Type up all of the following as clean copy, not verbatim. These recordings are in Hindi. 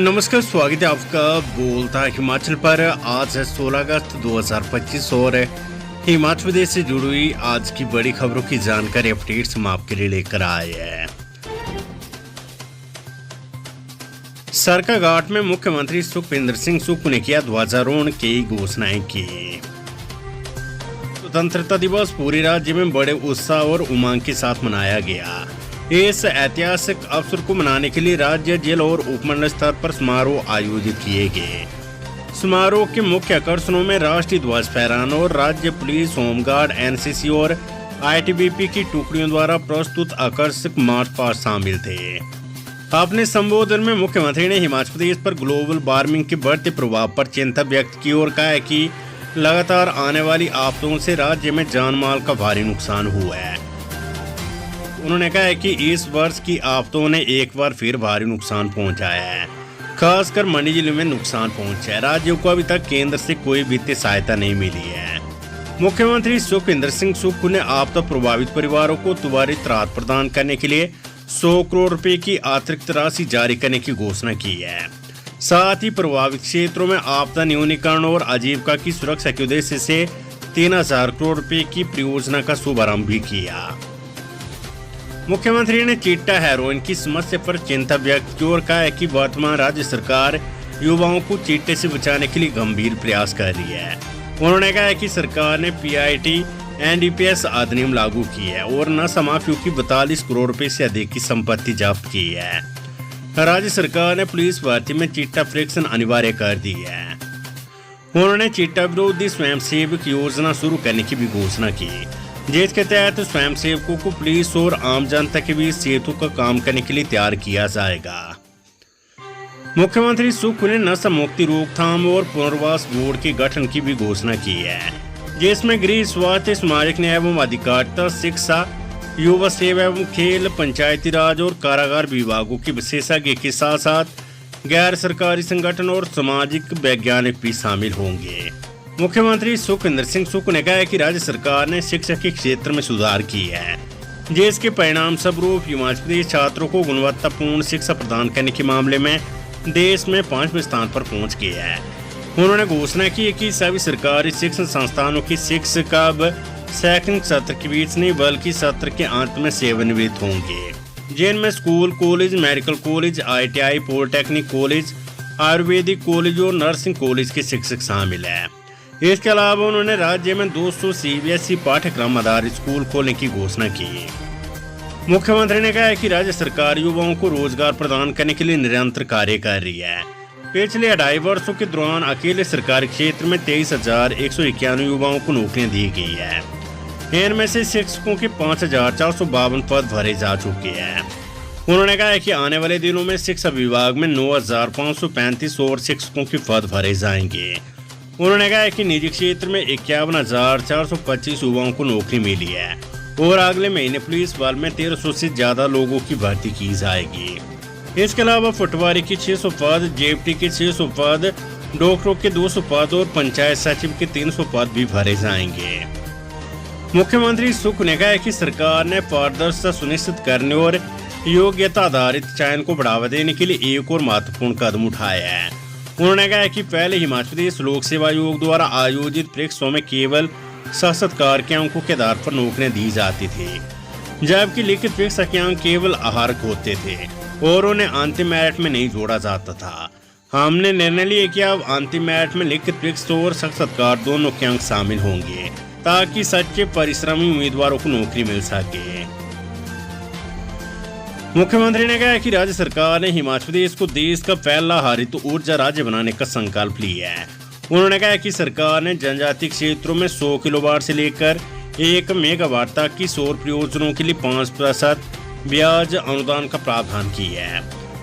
नमस्कार, स्वागत है आपका बोलता हिमाचल पर। आज है 16 अगस्त 2025 और हिमाचल प्रदेश से जुड़ी हुई आज की बड़ी खबरों की जानकारी अपडेट्स हम आपके लिए लेकर आए हैं। सरकाघाट में मुख्यमंत्री सुखविंदर सिंह सुक्खू ने किया ध्वजारोहण की घोषणाएं की। स्वतंत्रता दिवस पूरे राज्य में बड़े उत्साह और उमंग के साथ मनाया गया। इस ऐतिहासिक अवसर को मनाने के लिए राज्य, जिला और उपमंडल स्तर पर समारोह आयोजित किए गए। समारोह के मुख्य आकर्षणों में राष्ट्रीय ध्वज फहराना और राज्य पुलिस, होमगार्ड, एनसीसी और आईटीबीपी की टुकड़ियों द्वारा प्रस्तुत आकर्षक मार्च पास्ट शामिल थे। अपने संबोधन में मुख्यमंत्री ने हिमाचल प्रदेश पर ग्लोबल वार्मिंग के बढ़ते प्रभाव पर चिंता व्यक्त की और कहा कि लगातार आने वाली आफतों से राज्य में जान माल का भारी नुकसान हुआ है। उन्होंने कहा है कि इस वर्ष की आफतों ने एक बार फिर भारी नुकसान पहुंचाया है, खासकर मंडी जिले में नुकसान पहुंचा है। राज्यों को अभी तक केंद्र से कोई वित्तीय सहायता नहीं मिली है। मुख्यमंत्री सुखविंदर सिंह सुक्खू ने आपदा प्रभावित परिवारों को त्वरित राहत प्रदान करने के लिए 100 करोड़ रुपए की अतिरिक्त राशि जारी करने की घोषणा की है। साथ ही प्रभावित क्षेत्रों में आपदा न्यूनीकरण और आजीविका की सुरक्षा के उद्देश्य से 3000 करोड़ रुपए की परियोजना का शुभारंभ भी किया। मुख्यमंत्री ने चिट्टा हेरोइन की समस्या पर चिंता व्यक्त की और कहा है कि वर्तमान राज्य सरकार युवाओं को चिट्टे से बचाने के लिए गंभीर प्रयास कर रही है। उन्होंने कहा है कि सरकार ने पीआईटी एनडीपीएस अधिनियम लागू की है और नशा माफियों की 42 करोड़ रुपए से अधिक की संपत्ति जब्त की है। राज्य सरकार ने पुलिस भर्ती में चिट्टा फ्रिक्शन अनिवार्य कर दी है। उन्होंने चिट्टा विरोधी स्वयंसेवक योजना शुरू करने की भी घोषणा की, जिसके तहत स्वयंसेवकों को पुलिस और आम जनता के बीच सेतु का काम करने के लिए तैयार किया जाएगा। मुख्यमंत्री सुक्खू ने नशा मुक्ति रोकथाम और पुनर्वास बोर्ड के गठन की भी घोषणा की है, जिसमें गृह, स्वास्थ्य, सामाजिक न्याय एवं अधिकारिता, शिक्षा, युवा सेवा एवं खेल, पंचायती राज और कारागार विभागों के विशेषज्ञ के साथ साथ गैर सरकारी संगठन और सामाजिक वैज्ञानिक भी शामिल होंगे। मुख्यमंत्री सुखविंदर सिंह सुक्खू ने कहा है कि राज्य सरकार ने शिक्षा के क्षेत्र में सुधार की है, जिसके परिणाम स्वरूप हिमाचल प्रदेश छात्रों को गुणवत्तापूर्ण शिक्षा प्रदान करने के मामले में देश में 5वें स्थान पर पहुंच गया है। उन्होंने घोषणा की कि सभी सरकारी शिक्षण संस्थानों की शिक्षा अब शैक्षणिक सत्र के बीच नहीं बल्कि सत्र के अंत में सेवानिवृत्त होंगे, जिनमें school, college, medical college, ITI, polytechnic college, Ayurvedic college और नर्सिंग कॉलेज के शिक्षक शामिल है। इसके अलावा उन्होंने राज्य में 200 CBSE पाठ्यक्रम आधारित स्कूल खोलने की घोषणा की। मुख्यमंत्री ने कहा है कि राज्य सरकार युवाओं को रोजगार प्रदान करने के लिए निरंतर कार्य कर रही है। पिछले 2.5 वर्षों के दौरान अकेले सरकारी क्षेत्र में 23,191 युवाओं को नौकरियां दी गई है। इनमें से शिक्षकों के 5,452 पद भरे जा चुके हैं। उन्होंने कहा है कि आने वाले दिनों में शिक्षा विभाग में 9,535 और शिक्षकों के पद भरे जाएंगे। उन्होंने कहा है कि निजी क्षेत्र में 51,425 युवाओं को नौकरी मिली है और अगले महीने पुलिस बल में 1300 से ज्यादा लोगों की भर्ती की जाएगी। इसके अलावा पटवारी के 600 पद, जेएफटी के 600 पद, डॉक्टरों के 200 पद और पंचायत सचिव के 300 पद भी भरे जाएंगे। मुख्यमंत्री सुक्खू ने कहा है कि सरकार ने पारदर्शिता सुनिश्चित करने और योग्यता आधारित चयन को बढ़ावा देने के लिए एक और महत्वपूर्ण कदम उठाया है। उन्होंने कहा कि पहले हिमाचल प्रदेश लोक सेवा आयोग द्वारा आयोजित परीक्षाओं में केवल साक्षात्कार के अंकों के आधार पर नौकरियां दी जाती थी, जबकि लिखित परीक्षा के अंक केवल आहारक होते थे और उन्हें अंतिम मेरिट में नहीं जोड़ा जाता था। हमने निर्णय लिया कि अब अंतिम मेरिट में लिखित परीक्षा और साक्षात्कार दोनों के अंक शामिल होंगे, ताकि सच्चे परिश्रमी उम्मीदवारों को नौकरी मिल सके। मुख्यमंत्री ने कहा कि राज्य सरकार ने हिमाचल प्रदेश को देश का पहला हरित ऊर्जा राज्य बनाने का संकल्प लिया है। उन्होंने कहा कि सरकार ने जनजातीय क्षेत्रों में 100 किलोवाट से लेकर 1 मेगावाट तक की सौर परियोजनाओं के लिए 5% ब्याज अनुदान का प्रावधान किया है,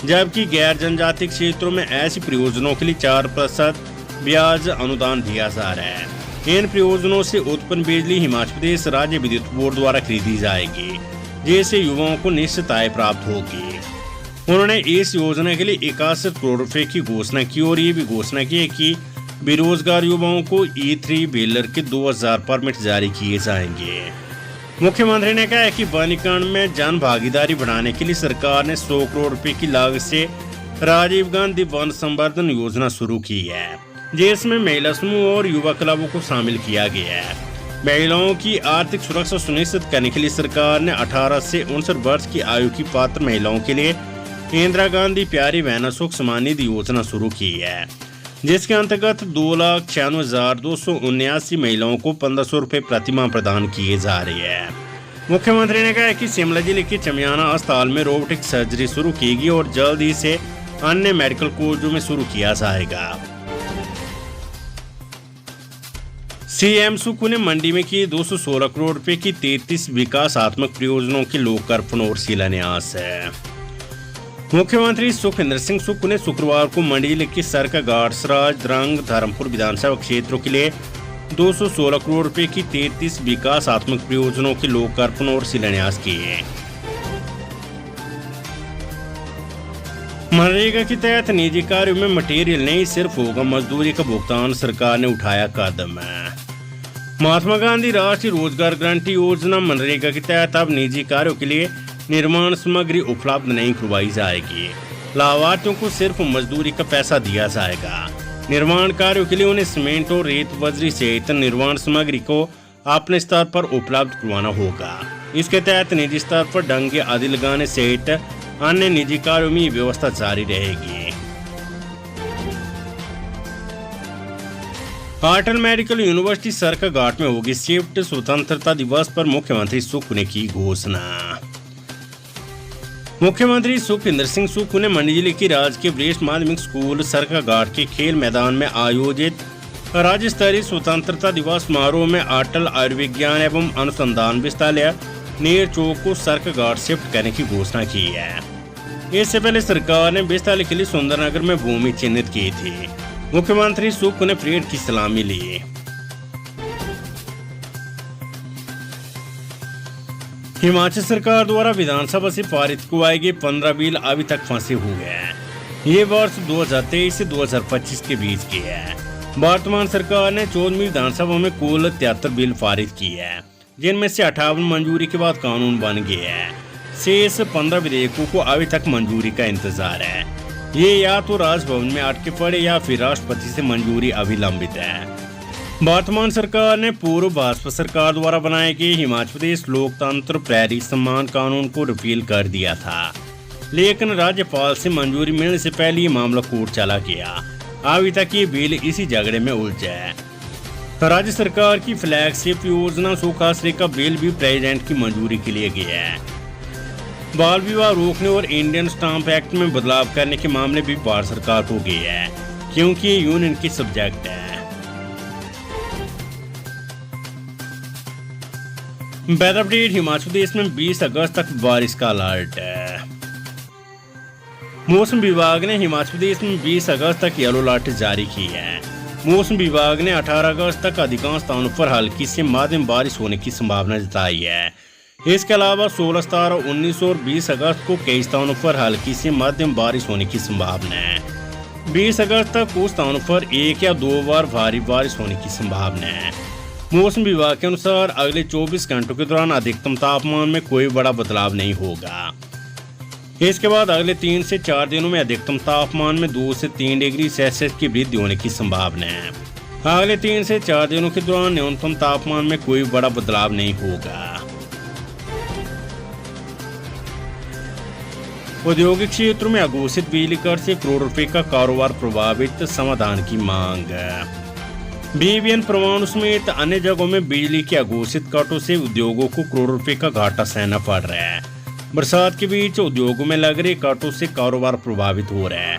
जबकि गैर जनजातीय क्षेत्रों में ऐसी परियोजनाओं के लिए 4% ब्याज अनुदान दिया जा रहा है। इन परियोजनाओं से उत्पन्न बिजली हिमाचल प्रदेश राज्य विद्युत बोर्ड द्वारा खरीदी जाएगी, जिससे युवाओं को निश्चित आय प्राप्त होगी। उन्होंने इस योजना के लिए 61 करोड़ रुपए की घोषणा की और ये भी घोषणा की है कि बेरोजगार युवाओं को E3 व्हीलर के 2000 परमिट जारी किए जाएंगे। मुख्यमंत्री ने कहा है कि वनीकरण में जन भागीदारी बढ़ाने के लिए सरकार ने 100 करोड़ रुपए की लागत से राजीव गांधी वन संवर्धन योजना शुरू की है, जिसमें महिला समूह और युवा क्लबों को शामिल किया गया है। महिलाओं की आर्थिक सुरक्षा सुनिश्चित करने के लिए सरकार ने 18 से 59 वर्ष की आयु की पात्र महिलाओं के लिए इंदिरा गांधी प्यारी बहना सुख सम्मान निधि योजना शुरू की है, जिसके अंतर्गत 2,96,279 महिलाओं को 1,500 रुपये प्रतिमाह प्रदान किए जा रहे हैं। मुख्यमंत्री ने कहा कि शिमला जिले के चमियाना अस्पताल में रोबोटिक सर्जरी शुरू की गई और जल्द ही से अन्य मेडिकल कॉलेजों में शुरू किया जाएगा। सीएम सुक्खू ने मंडी में किए 216 करोड़ रुपए की 33 विकासात्मक परियोजनाओं के लोकार्पण और शिलान्यास है। मुख्यमंत्री सुखविंदर सिंह सुक्खू ने शुक्रवार को मंडी जिले के सरकाघाट, सराज, द्रंग, धर्मपुर विधानसभा क्षेत्रों के लिए 216 करोड़ रुपए की 33 विकासात्मक परियोजनाओं के लोकार्पण और शिलान्यास किए। मनरेगा के तहत निजी कार्यों में मटेरियल नहीं, सिर्फ होगा मजदूरी का भुगतान, सरकार ने उठाया कदम। महात्मा गांधी राष्ट्रीय रोजगार गारंटी योजना मनरेगा के तहत अब निजी कार्यों के लिए निर्माण सामग्री उपलब्ध नहीं करवाई जाएगी। लाभार्थियों को सिर्फ मजदूरी का पैसा दिया जाएगा। निर्माण कार्यों के लिए उन्हें सीमेंट और रेत, बजरी सहित निर्माण सामग्री को अपने स्तर पर उपलब्ध करवाना होगा। इसके तहत निजी स्तर पर डंगे आदि लगाने सहित अन्य निजी कार्यों में व्यवस्था जारी रहेगी। अटल मेडिकल यूनिवर्सिटी सरकाघाट में होगी शिफ्ट, स्वतंत्रता दिवस पर मुख्यमंत्री सुक्खू ने की घोषणा। मुख्यमंत्री सुखविंदर सिंह सुक्खू ने मंडी जिले की राजकीय वरिष्ठ माध्यमिक स्कूल सरकाघाट के खेल मैदान में आयोजित राज्य स्तरीय स्वतंत्रता दिवस समारोह में अटल आयुर्विज्ञान एवं अनुसंधान विश्वविद्यालय नेर चौक को सरकाघाट शिफ्ट करने की घोषणा की है। इससे पहले सरकार ने विश्वविद्यालय के लिए सुंदरनगर में भूमि चिन्हित की थी। मुख्यमंत्री सुक्खू ने परेड की सलामी ली। हिमाचल सरकार द्वारा विधानसभा से पारित करवाए गए 15 बिल अभी तक फंसे हुए हैं। ये वर्ष 2023 से 2025 के बीच की है। वर्तमान सरकार ने 14वीं विधानसभा में कुल 73 बिल पारित किए हैं, जिनमें से 58 मंजूरी के बाद कानून बन गए हैं। शेष 15 विधेयकों को अभी तक मंजूरी का इंतजार है। ये या तो राजभवन में अटके पड़े या फिर राष्ट्रपति से मंजूरी अभी लंबित है। वर्तमान सरकार ने पूर्व भाजपा सरकार द्वारा बनाए गए हिमाचल प्रदेश लोकतंत्र प्रहरी सम्मान कानून को रिपील कर दिया था, लेकिन राज्यपाल से मंजूरी मिलने से पहले ये मामला कोर्ट चला गया। अभी तक ये बिल इसी झगड़े में उलझा है। राज्य सरकार की फ्लैगशिप योजना सुखाश्री का बिल भी प्रेसिडेंट की मंजूरी के लिए गया है। बाल विवाह रोकने और इंडियन स्टाम्प एक्ट में बदलाव करने के मामले भी भारत सरकार को गए हैं, क्योंकि ये यूनियन की सब्जेक्ट है। वेदर अपडेट, हिमाचल प्रदेश में 20 अगस्त तक बारिश का अलर्ट है। मौसम विभाग ने हिमाचल प्रदेश में 20 अगस्त तक येलो अलर्ट जारी की है। मौसम विभाग ने 18 अगस्त तक अधिकांश स्थानों पर हल्की से मध्यम बारिश होने की संभावना जताई है। इसके अलावा 16, 17, 19 और 20 अगस्त को कई स्थानों पर हल्की से मध्यम बारिश होने की संभावना है। 20 अगस्त तक कुछ स्थानों पर 1 या 2 बार भारी बारिश होने की संभावना है। मौसम विभाग के अनुसार अगले 24 घंटों के दौरान अधिकतम तापमान में कोई बड़ा बदलाव नहीं होगा। इसके बाद अगले 3 से 4 दिनों में अधिकतम तापमान में 2 से 3 डिग्री सेल्सियस की वृद्धि होने की संभावना है। अगले 3 से 4 दिनों के दौरान न्यूनतम तापमान में कोई बड़ा बदलाव नहीं होगा। औद्योगिक क्षेत्रों में अघोषित बिजली कर से करोड़ रुपए का कारोबार प्रभावित, समाधान की मांग। बीबीएन परमाणु समेत अन्य जगहों में बिजली के अघोषित कटों से उद्योगों को करोड़ रुपए का घाटा सहना पड़ रहा है। बरसात के बीच उद्योगों में लग रहे कटों से कारोबार प्रभावित हो रहा है।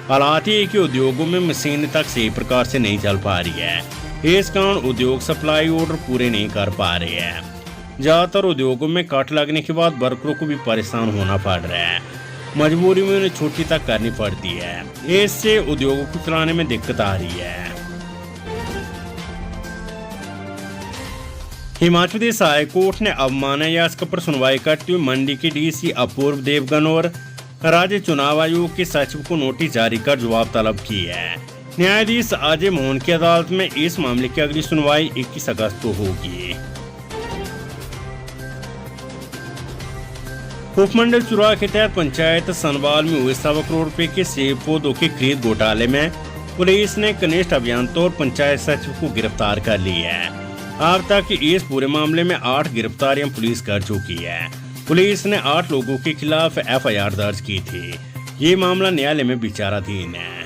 हालात ये कि उद्योगों में मशीन तक सही प्रकार से नहीं चल पा रही है। इस कारण उद्योग सप्लाई ऑर्डर पूरे नहीं कर पा रहे हैं। ज्यादातर उद्योगों में कट लगने के बाद वर्करों को भी परेशान होना पड़ रहा है। मजबूरी में उन्हें छुट्टी तक करनी पड़ती है। इससे उद्योगों को चलाने में दिक्कत आ रही है। हिमाचल प्रदेश हाईकोर्ट ने अवमानना याचिका पर सुनवाई करते हुए मंडी के डीसी अपूर्व देवगन और राज्य चुनाव आयोग के सचिव को नोटिस जारी कर जवाब तलब की है। न्यायाधीश अजय मोहन की अदालत में इस मामले की अगली सुनवाई 21 अगस्त को होगी। उपमंडल चुराह के तहत पंचायत सनवाल में हुए 1.25 करोड़ रुपए के सेब पौधों की खरीद घोटाले में पुलिस ने कनिष्ठ अभियंता और पंचायत सचिव को गिरफ्तार कर लिया है। अब तक इस पूरे मामले में 8 गिरफ्तारियां पुलिस कर चुकी है। पुलिस ने 8 लोगों के खिलाफ FIR दर्ज की थी। ये मामला न्यायालय में विचाराधीन है।